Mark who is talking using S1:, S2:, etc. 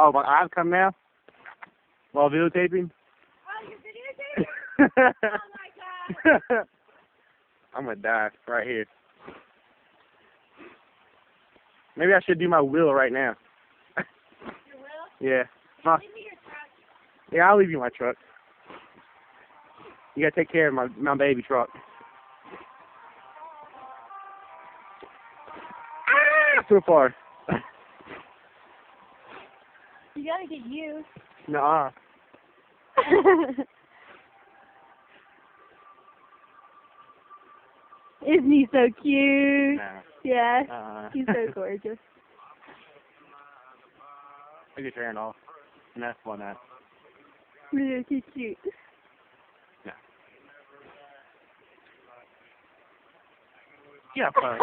S1: Oh, my eyes come now? While videotaping?
S2: Oh, you're videotaping? Oh my god.
S1: I'm gonna die right here. Maybe I should do my wheel right now.
S2: Your will?
S1: Yeah. Huh.
S2: Leave me your truck.
S1: Yeah, I'll leave you my truck. You gotta take care of my baby truck. Ah! So far.
S2: You gotta get used.
S1: Nuh-uh.
S2: Isn't he so cute?
S1: Nah.
S2: Yeah. He's so gorgeous.
S1: I get your hand off. And that's one that.
S2: Really cute.
S1: Yeah. Yeah, fine.